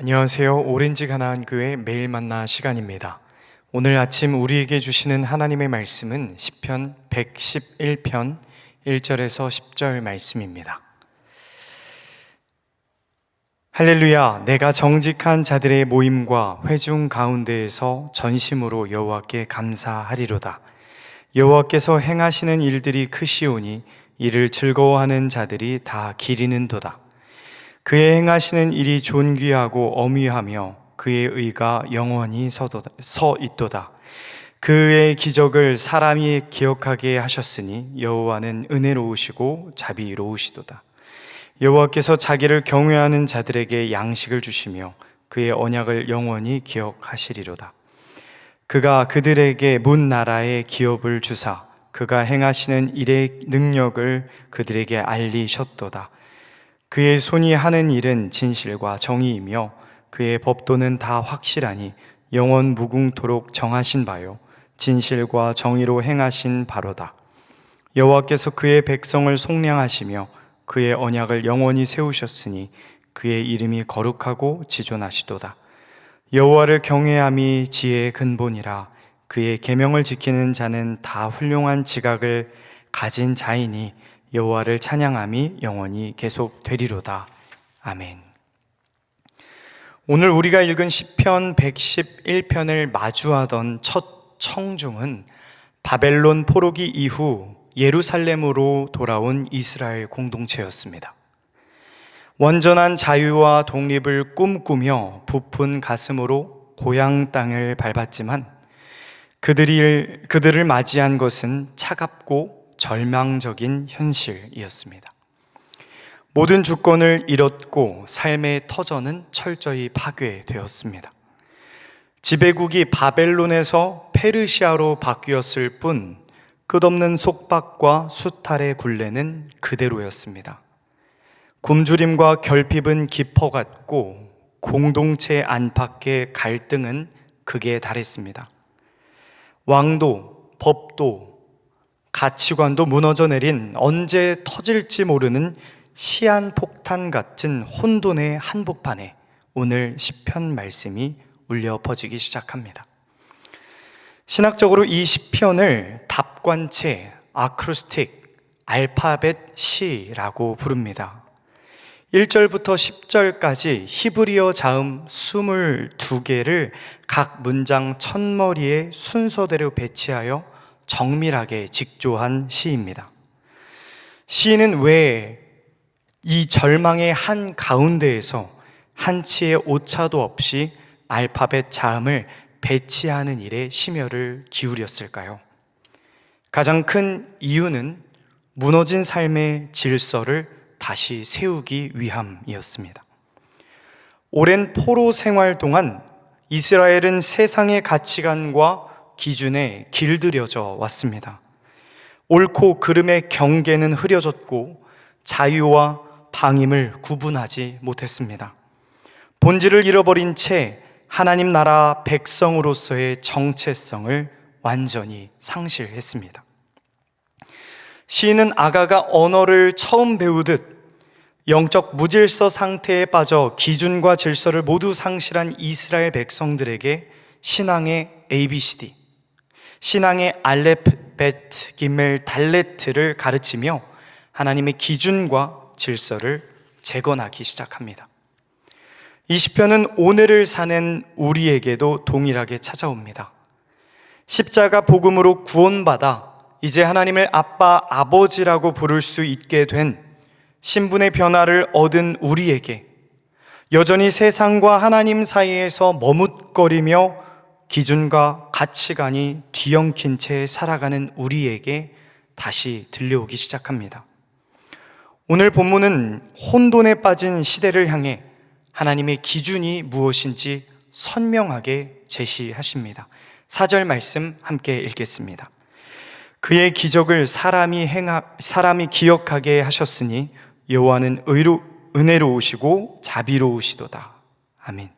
안녕하세요. 오렌지 가나안 교회 매일 만나 시간입니다. 오늘 아침 우리에게 주시는 하나님의 말씀은 시편 111편 1절에서 10절 말씀입니다. 할렐루야, 내가 정직한 자들의 모임과 회중 가운데에서 전심으로 여호와께 감사하리로다. 여호와께서 행하시는 일들이 크시오니 이를 즐거워하는 자들이 다 기리는도다. 그의 행하시는 일이 존귀하고 어미하며 그의 의가 영원히 서 있도다. 그의 기적을 사람이 기억하게 하셨으니 여호와는 은혜로우시고 자비로우시도다. 여호와께서 자기를 경외하는 자들에게 양식을 주시며 그의 언약을 영원히 기억하시리로다. 그가 그들에게 문 나라의 기업을 주사 그가 행하시는 일의 능력을 그들에게 알리셨도다. 그의 손이 하는 일은 진실과 정의이며 그의 법도는 다 확실하니 영원 무궁토록 정하신 바요 진실과 정의로 행하신 바로다. 여호와께서 그의 백성을 속량하시며 그의 언약을 영원히 세우셨으니 그의 이름이 거룩하고 지존하시도다. 여호와를 경외함이 지혜의 근본이라. 그의 계명을 지키는 자는 다 훌륭한 지각을 가진 자이니 여호와를 찬양함이 영원히 계속되리로다. 아멘. 오늘 우리가 읽은 시편 111편을 마주하던 첫 청중은 바벨론 포로기 이후 예루살렘으로 돌아온 이스라엘 공동체였습니다. 완전한 자유와 독립을 꿈꾸며 부푼 가슴으로 고향 땅을 밟았지만 그들을 맞이한 것은 차갑고 절망적인 현실이었습니다. 모든 주권을 잃었고 삶의 터전은 철저히 파괴되었습니다. 지배국이 바벨론에서 페르시아로 바뀌었을 뿐 끝없는 속박과 수탈의 굴레는 그대로였습니다. 굶주림과 결핍은 깊어갔고 공동체 안팎의 갈등은 극에 달했습니다. 왕도, 법도, 가치관도 무너져 내린 언제 터질지 모르는 시한폭탄 같은 혼돈의 한복판에 오늘 시편 말씀이 울려 퍼지기 시작합니다. 신학적으로 이 시편을 답관체, 아크로스틱, 알파벳 시라고 부릅니다. 1절부터 10절까지 히브리어 자음 22개를 각 문장 첫머리에 순서대로 배치하여 정밀하게 직조한 시입니다. 시인은 왜 이 절망의 한 가운데에서 한치의 오차도 없이 알파벳 자음을 배치하는 일에 심혈을 기울였을까요? 가장 큰 이유는 무너진 삶의 질서를 다시 세우기 위함이었습니다. 오랜 포로 생활 동안 이스라엘은 세상의 가치관과 기준에 길들여져 왔습니다. 옳고 그름의 경계는 흐려졌고 자유와 방임을 구분하지 못했습니다. 본질을 잃어버린 채 하나님 나라 백성으로서의 정체성을 완전히 상실했습니다. 시인은 아가가 언어를 처음 배우듯 영적 무질서 상태에 빠져 기준과 질서를 모두 상실한 이스라엘 백성들에게 신앙의 ABCD, 신앙의 알렙, 벳, 기멜, 달레트를 가르치며 하나님의 기준과 질서를 재건하기 시작합니다. 이 시편은 오늘을 사는 우리에게도 동일하게 찾아옵니다. 십자가 복음으로 구원받아 이제 하나님을 아빠, 아버지라고 부를 수 있게 된 신분의 변화를 얻은 우리에게 여전히 세상과 하나님 사이에서 머뭇거리며 기준과 가치관이 뒤엉킨 채 살아가는 우리에게 다시 들려오기 시작합니다. 오늘 본문은 혼돈에 빠진 시대를 향해 하나님의 기준이 무엇인지 선명하게 제시하십니다. 4절 말씀 함께 읽겠습니다. 그의 기적을 사람이 기억하게 하셨으니 여호와는 은혜로우시고 자비로우시도다. 아멘.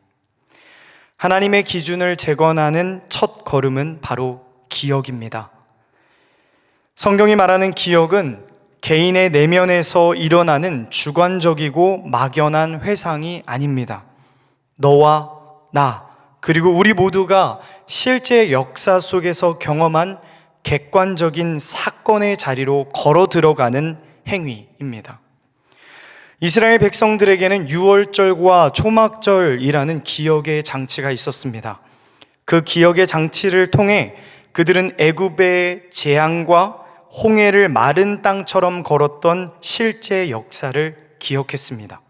하나님의 기준을 재건하는 첫 걸음은 바로 기억입니다. 성경이 말하는 기억은 개인의 내면에서 일어나는 주관적이고 막연한 회상이 아닙니다. 너와 나, 그리고 우리 모두가 실제 역사 속에서 경험한 객관적인 사건의 자리로 걸어 들어가는 행위입니다. 이스라엘 백성들에게는 유월절과 초막절이라는 기억의 장치가 있었습니다. 그 기억의 장치를 통해 그들은 애굽의 재앙과 홍해를 마른 땅처럼 걸었던 실제 역사를 기억했습니다.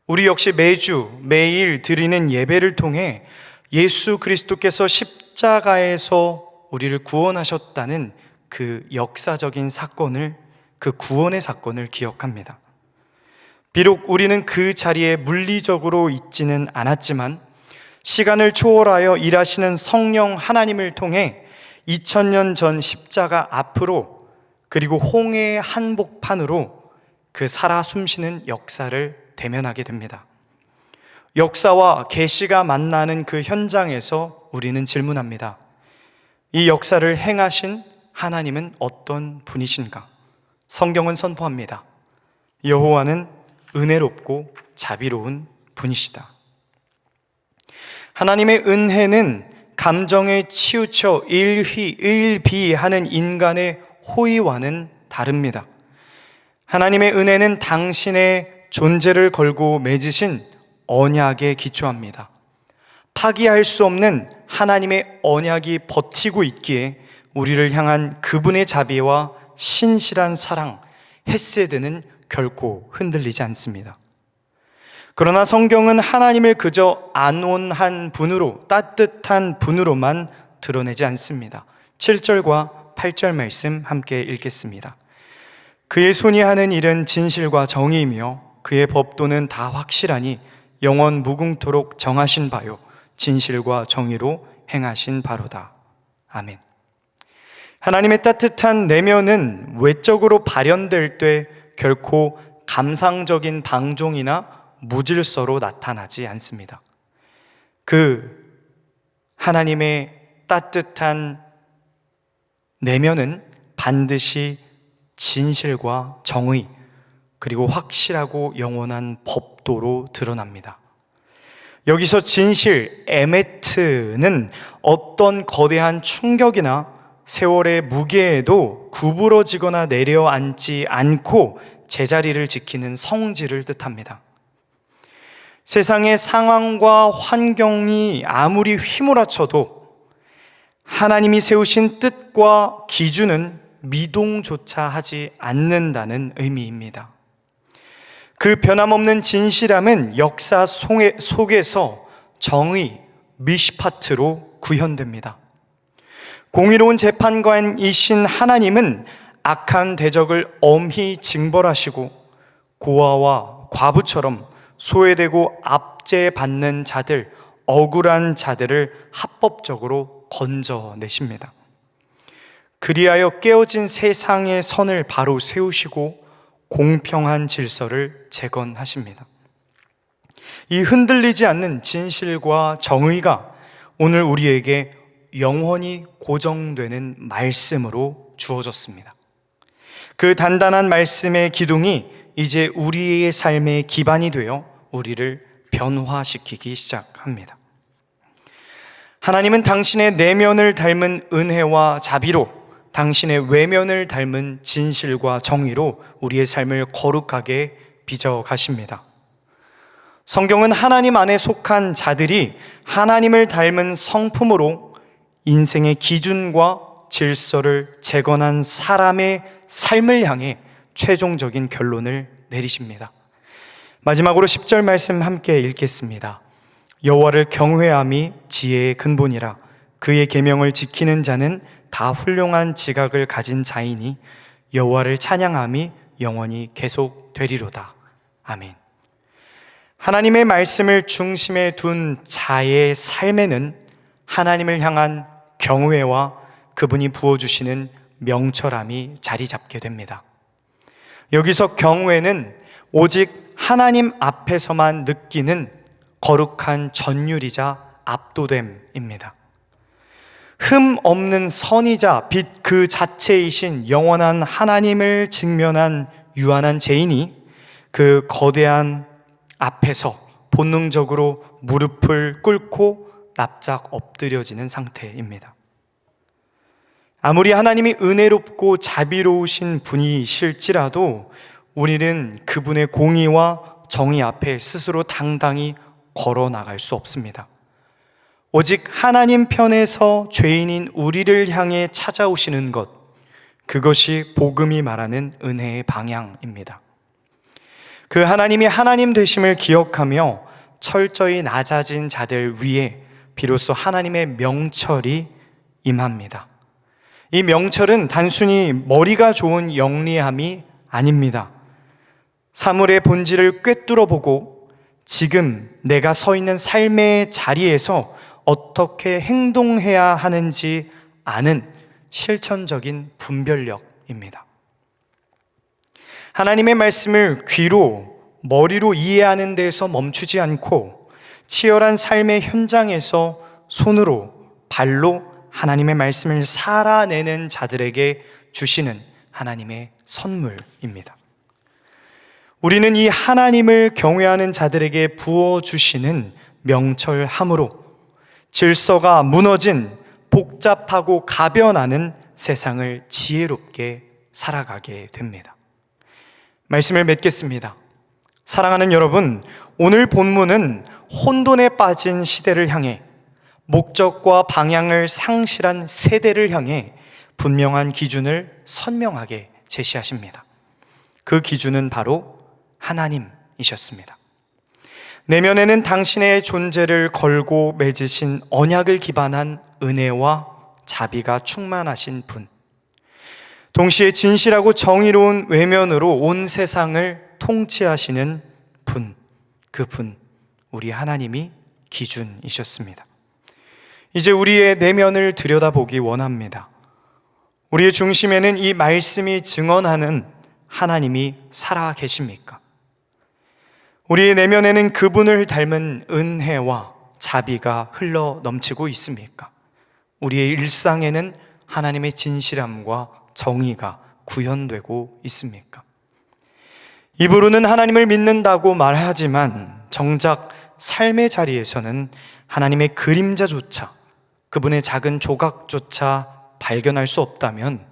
우리 역시 매일 드리는 예배를 통해 예수 그리스도께서 십자가에서 우리를 구원하셨다는 그 역사적인 사건을, 그 구원의 사건을 기억합니다. 비록 우리는 그 자리에 물리적으로 있지는 않았지만 시간을 초월하여 일하시는 성령 하나님을 통해 2000년 전 십자가 앞으로, 그리고 홍해의 한복판으로 그 살아 숨쉬는 역사를 대면하게 됩니다. 역사와 계시가 만나는 그 현장에서 우리는 질문합니다. 이 역사를 행하신 하나님은 어떤 분이신가? 성경은 선포합니다. 여호와는 은혜롭고 자비로운 분이시다. 하나님의 은혜는 감정에 치우쳐 일비하는 인간의 호의와는 다릅니다. 하나님의 은혜는 당신의 존재를 걸고 맺으신 언약에 기초합니다. 파기할 수 없는 하나님의 언약이 버티고 있기에 우리를 향한 그분의 자비와 신실한 사랑, 헤세드는 결코 흔들리지 않습니다. 그러나 성경은 하나님을 그저 안온한 분으로, 따뜻한 분으로만 드러내지 않습니다. 7절과 8절 말씀 함께 읽겠습니다. 그의 손이 하는 일은 진실과 정의이며 그의 법도는 다 확실하니 영원 무궁토록 정하신 바요 진실과 정의로 행하신 바로다. 아멘. 하나님의 따뜻한 내면은 외적으로 발현될 때 결코 감상적인 방종이나 무질서로 나타나지 않습니다. 그 하나님의 따뜻한 내면은 반드시 진실과 정의, 그리고 확실하고 영원한 법도로 드러납니다. 여기서 진실, 에메트는 어떤 거대한 충격이나 세월의 무게에도 구부러지거나 내려앉지 않고 제자리를 지키는 성질을 뜻합니다. 세상의 상황과 환경이 아무리 휘몰아쳐도 하나님이 세우신 뜻과 기준은 미동조차 하지 않는다는 의미입니다. 그 변함없는 진실함은 역사 속에서 정의, 미시파트로 구현됩니다. 공의로운 재판관이신 하나님은 악한 대적을 엄히 징벌하시고 고아와 과부처럼 소외되고 압제받는 자들, 억울한 자들을 합법적으로 건져내십니다. 그리하여 깨어진 세상의 선을 바로 세우시고 공평한 질서를 재건하십니다. 이 흔들리지 않는 진실과 정의가 오늘 우리에게 영원히 고정되는 말씀으로 주어졌습니다. 그 단단한 말씀의 기둥이 이제 우리의 삶의 기반이 되어 우리를 변화시키기 시작합니다. 하나님은 당신의 내면을 닮은 은혜와 자비로, 당신의 외면을 닮은 진실과 정의로 우리의 삶을 거룩하게 빚어 가십니다. 성경은 하나님 안에 속한 자들이 하나님을 닮은 성품으로 인생의 기준과 질서를 재건한 사람의 삶을 향해 최종적인 결론을 내리십니다. 마지막으로 10절 말씀 함께 읽겠습니다. 여호와를 경외함이 지혜의 근본이라 그의 계명을 지키는 자는 다 훌륭한 지각을 가진 자이니 여호와를 찬양함이 영원히 계속되리로다. 아멘. 하나님의 말씀을 중심에 둔 자의 삶에는 하나님을 향한 경외와 그분이 부어주시는 명철함이 자리 잡게 됩니다. 여기서 경외는 오직 하나님 앞에서만 느끼는 거룩한 전율이자 압도됨입니다. 흠 없는 선이자 빛 그 자체이신 영원한 하나님을 직면한 유한한 죄인이 그 거대한 앞에서 본능적으로 무릎을 꿇고 납작 엎드려지는 상태입니다. 아무리 하나님이 은혜롭고 자비로우신 분이실지라도 우리는 그분의 공의와 정의 앞에 스스로 당당히 걸어 나갈 수 없습니다. 오직 하나님 편에서 죄인인 우리를 향해 찾아오시는 것, 그것이 복음이 말하는 은혜의 방향입니다. 그 하나님이 하나님 되심을 기억하며 철저히 낮아진 자들 위에 비로소 하나님의 명철이 임합니다. 이 명철은 단순히 머리가 좋은 영리함이 아닙니다. 사물의 본질을 꿰뚫어 보고 지금 내가 서 있는 삶의 자리에서 어떻게 행동해야 하는지 아는 실천적인 분별력입니다. 하나님의 말씀을 귀로, 머리로 이해하는 데에서 멈추지 않고 치열한 삶의 현장에서 손으로, 발로 하나님의 말씀을 살아내는 자들에게 주시는 하나님의 선물입니다. 우리는 이 하나님을 경외하는 자들에게 부어주시는 명철함으로 질서가 무너진 복잡하고 가변하는 세상을 지혜롭게 살아가게 됩니다. 말씀을 맺겠습니다. 사랑하는 여러분, 오늘 본문은 혼돈에 빠진 시대를 향해 목적과 방향을 상실한 세대를 향해 분명한 기준을 선명하게 제시하십니다. 그 기준은 바로 하나님이셨습니다. 내면에는 당신의 존재를 걸고 맺으신 언약을 기반한 은혜와 자비가 충만하신 분, 동시에 진실하고 정의로운 외면으로 온 세상을 통치하시는 분, 그분, 우리 하나님이 기준이셨습니다. 이제 우리의 내면을 들여다보기 원합니다. 우리의 중심에는 이 말씀이 증언하는 하나님이 살아 계십니까? 우리의 내면에는 그분을 닮은 은혜와 자비가 흘러 넘치고 있습니까? 우리의 일상에는 하나님의 진실함과 정의가 구현되고 있습니까? 입으로는 하나님을 믿는다고 말하지만 정작 삶의 자리에서는 하나님의 그림자조차, 그분의 작은 조각조차 발견할 수 없다면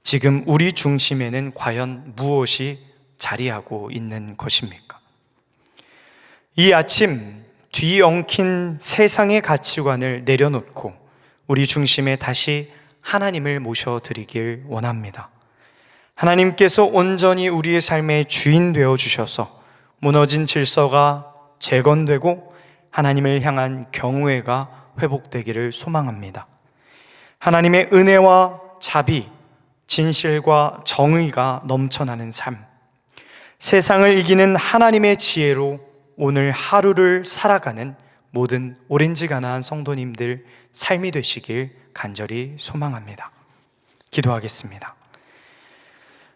지금 우리 중심에는 과연 무엇이 자리하고 있는 것입니까? 이 아침 뒤엉킨 세상의 가치관을 내려놓고 우리 중심에 다시 하나님을 모셔드리길 원합니다. 하나님께서 온전히 우리의 삶의 주인 되어 주셔서 무너진 질서가 재건되고 하나님을 향한 경외가 회복되기를 소망합니다. 하나님의 은혜와 자비, 진실과 정의가 넘쳐나는 삶, 세상을 이기는 하나님의 지혜로 오늘 하루를 살아가는 모든 오렌지 가나안 성도님들 삶이 되시길 간절히 소망합니다. 기도하겠습니다.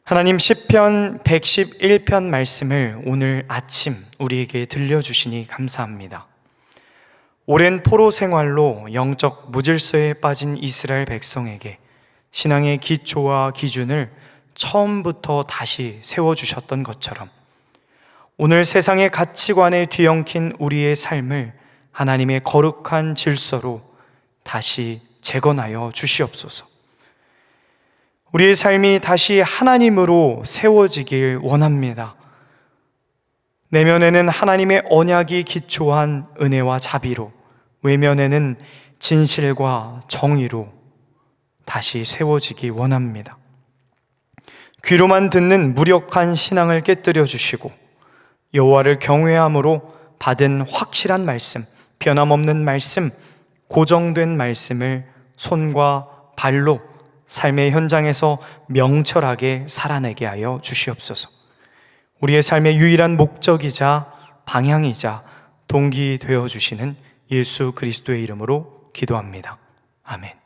하나님, 시편 111편 말씀을 오늘 아침 우리에게 들려주시니 감사합니다. 오랜 포로 생활로 영적 무질서에 빠진 이스라엘 백성에게 신앙의 기초와 기준을 처음부터 다시 세워주셨던 것처럼 오늘 세상의 가치관에 뒤엉킨 우리의 삶을 하나님의 거룩한 질서로 다시 재건하여 주시옵소서. 우리의 삶이 다시 하나님으로 세워지길 원합니다. 내면에는 하나님의 언약이 기초한 은혜와 자비로, 외면에는 진실과 정의로 다시 세워지기 원합니다. 귀로만 듣는 무력한 신앙을 깨뜨려 주시고 여호와를 경외함으로 받은 확실한 말씀, 변함없는 말씀, 고정된 말씀을 손과 발로 삶의 현장에서 명철하게 살아내게 하여 주시옵소서. 우리의 삶의 유일한 목적이자 방향이자 동기 되어 주시는 예수 그리스도의 이름으로 기도합니다. 아멘.